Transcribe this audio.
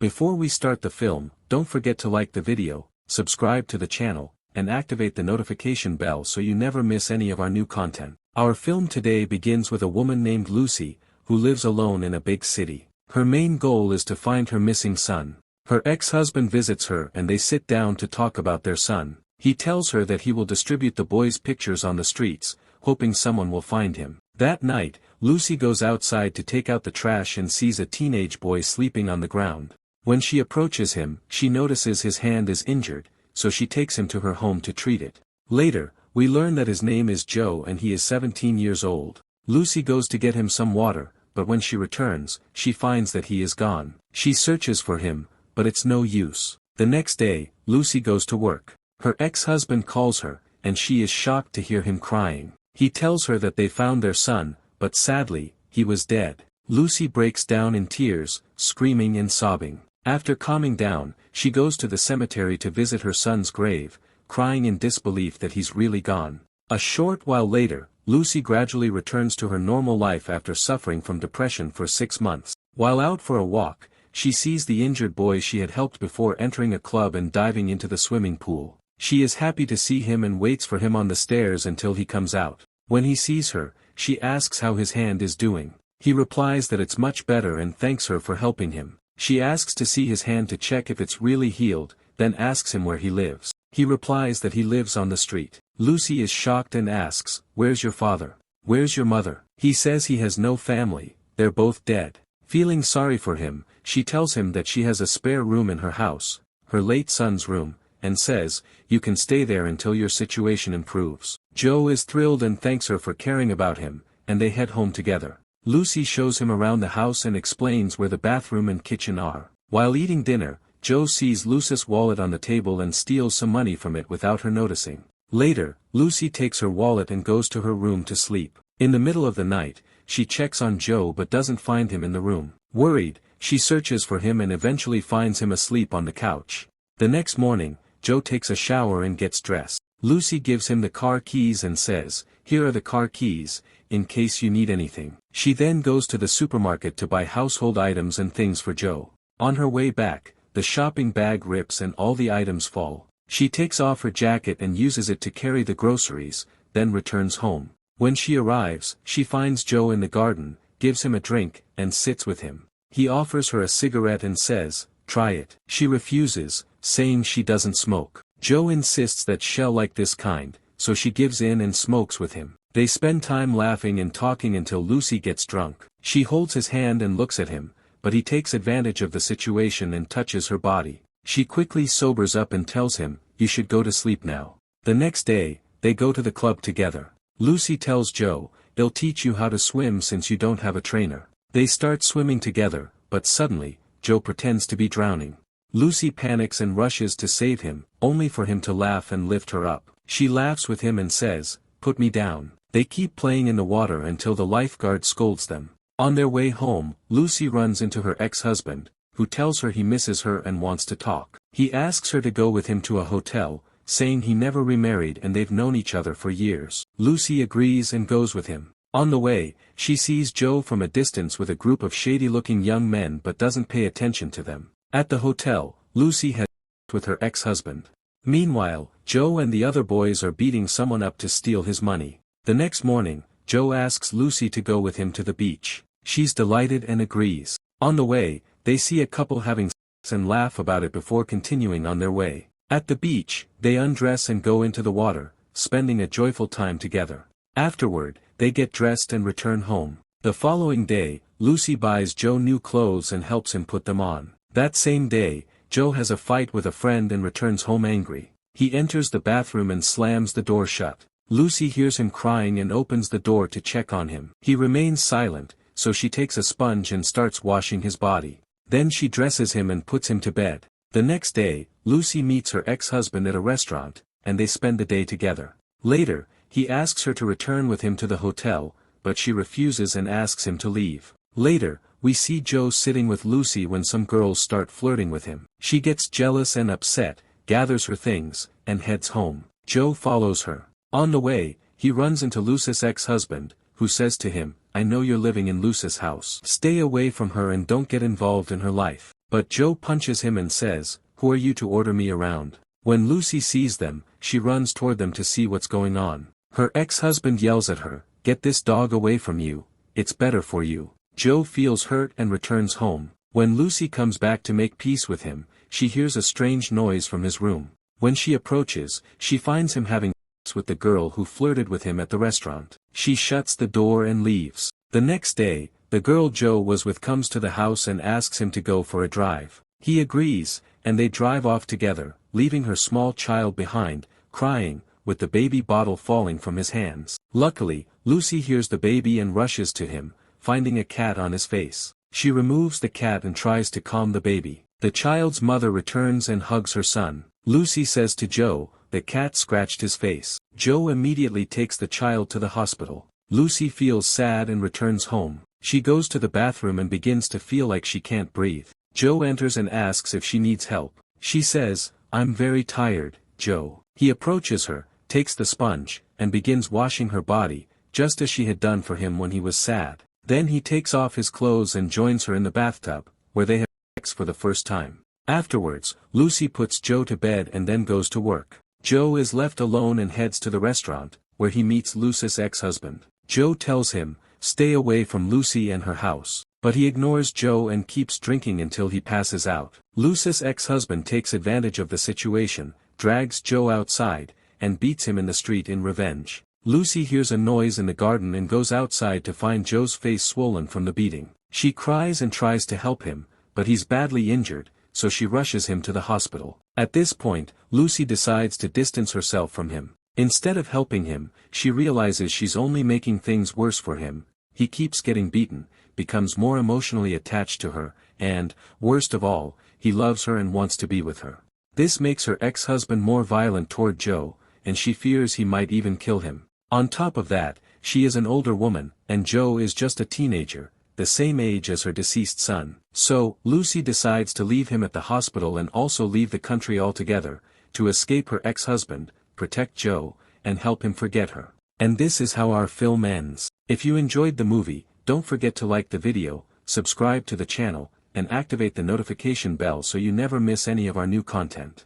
Before we start the film, don't forget to like the video, subscribe to the channel, and activate the notification bell so you never miss any of our new content. Our film today begins with a woman named Lucy, who lives alone in a big city. Her main goal is to find her missing son. Her ex-husband visits her and they sit down to talk about their son. He tells her that he will distribute the boy's pictures on the streets, hoping someone will find him. That night, Lucy goes outside to take out the trash and sees a teenage boy sleeping on the ground. When she approaches him, she notices his hand is injured, so she takes him to her home to treat it. Later, we learn that his name is Joe and he is 17 years old. Lucy goes to get him some water, but when she returns, she finds that he is gone. She searches for him, but it's no use. The next day, Lucy goes to work. Her ex-husband calls her, and she is shocked to hear him crying. He tells her that they found their son, but sadly, he was dead. Lucy breaks down in tears, screaming and sobbing. After calming down, she goes to the cemetery to visit her son's grave, crying in disbelief that he's really gone. A short while later, Lucy gradually returns to her normal life after suffering from depression for 6 months. While out for a walk, she sees the injured boy she had helped before entering a club and diving into the swimming pool. She is happy to see him and waits for him on the stairs until he comes out. When he sees her, she asks how his hand is doing. He replies that it's much better and thanks her for helping him. She asks to see his hand to check if it's really healed, then asks him where he lives. He replies that he lives on the street. Lucy is shocked and asks, "Where's your father? Where's your mother?" He says he has no family, they're both dead. Feeling sorry for him, she tells him that she has a spare room in her house, her late son's room, and says, "You can stay there until your situation improves." Joe is thrilled and thanks her for caring about him, and they head home together. Lucy shows him around the house and explains where the bathroom and kitchen are. While eating dinner, Joe sees Lucy's wallet on the table and steals some money from it without her noticing. Later, Lucy takes her wallet and goes to her room to sleep. In the middle of the night, she checks on Joe but doesn't find him in the room. Worried, she searches for him and eventually finds him asleep on the couch. The next morning, Joe takes a shower and gets dressed. Lucy gives him the car keys and says, "Here are the car keys, in case you need anything." She then goes to the supermarket to buy household items and things for Joe. On her way back, the shopping bag rips and all the items fall. She takes off her jacket and uses it to carry the groceries, then returns home. When she arrives, she finds Joe in the garden, gives him a drink, and sits with him. He offers her a cigarette and says, "Try it." She refuses, saying she doesn't smoke. Joe insists that she'll like this kind, so she gives in and smokes with him. They spend time laughing and talking until Lucy gets drunk. She holds his hand and looks at him, but he takes advantage of the situation and touches her body. She quickly sobers up and tells him, "You should go to sleep now." The next day, they go to the club together. Lucy tells Joe, "They'll teach you how to swim since you don't have a trainer." They start swimming together, but suddenly, Joe pretends to be drowning. Lucy panics and rushes to save him, only for him to laugh and lift her up. She laughs with him and says, "Put me down." They keep playing in the water until the lifeguard scolds them. On their way home, Lucy runs into her ex-husband, who tells her he misses her and wants to talk. He asks her to go with him to a hotel, saying he never remarried and they've known each other for years. Lucy agrees and goes with him. On the way, she sees Joe from a distance with a group of shady-looking young men but doesn't pay attention to them. At the hotel, Lucy has with her ex-husband. Meanwhile, Joe and the other boys are beating someone up to steal his money. The next morning, Joe asks Lucy to go with him to the beach. She's delighted and agrees. On the way, they see a couple having sex and laugh about it before continuing on their way. At the beach, they undress and go into the water, spending a joyful time together. Afterward, they get dressed and return home. The following day, Lucy buys Joe new clothes and helps him put them on. That same day, Joe has a fight with a friend and returns home angry. He enters the bathroom and slams the door shut. Lucy hears him crying and opens the door to check on him. He remains silent, so she takes a sponge and starts washing his body. Then she dresses him and puts him to bed. The next day, Lucy meets her ex-husband at a restaurant, and they spend the day together. Later, he asks her to return with him to the hotel, but she refuses and asks him to leave. Later, we see Joe sitting with Lucy when some girls start flirting with him. She gets jealous and upset, gathers her things, and heads home. Joe follows her. On the way, he runs into Lucy's ex-husband, who says to him, "I know you're living in Lucy's house. Stay away from her and don't get involved in her life." but Joe punches him and says, "Who are you to order me around?" When Lucy sees them, she runs toward them to see what's going on. Her ex-husband yells at her, "Get this dog away from you, it's better for you." Joe feels hurt and returns home. When Lucy comes back to make peace with him, she hears a strange noise from his room. When she approaches, she finds him having sex with the girl who flirted with him at the restaurant. She shuts the door and leaves. The next day, the girl Joe was with comes to the house and asks him to go for a drive. He agrees, and they drive off together, leaving her small child behind, crying, with the baby bottle falling from his hands. Luckily, Lucy hears the baby and rushes to him, finding a cat on his face. She removes the cat and tries to calm the baby. The child's mother returns and hugs her son. Lucy says to Joe, "The cat scratched his face." Joe immediately takes the child to the hospital. Lucy feels sad and returns home. She goes to the bathroom and begins to feel like she can't breathe. Joe enters and asks if she needs help. She says, "I'm very tired, Joe." He approaches her, takes the sponge, and begins washing her body, just as she had done for him when he was sad. Then he takes off his clothes and joins her in the bathtub, where they have sex for the first time. Afterwards, Lucy puts Joe to bed and then goes to work. Joe is left alone and heads to the restaurant, where he meets Lucy's ex-husband. Joe tells him, stay away from Lucy and her house, but he ignores Joe and keeps drinking until he passes out. Lucy's ex-husband takes advantage of the situation, drags Joe outside, and beats him in the street in revenge. Lucy hears a noise in the garden and goes outside to find Joe's face swollen from the beating. She cries and tries to help him, but he's badly injured, so she rushes him to the hospital. At this point, Lucy decides to distance herself from him. Instead of helping him, she realizes she's only making things worse for him. He keeps getting beaten, becomes more emotionally attached to her, and, worst of all, he loves her and wants to be with her. This makes her ex-husband more violent toward Joe, and she fears he might even kill him. On top of that, she is an older woman, and Joe is just a teenager, the same age as her deceased son. So, Lucy decides to leave him at the hospital and also leave the country altogether, to escape her ex-husband, protect Joe, and help him forget her. And this is how our film ends. If you enjoyed the movie, don't forget to like the video, subscribe to the channel, and activate the notification bell so you never miss any of our new content.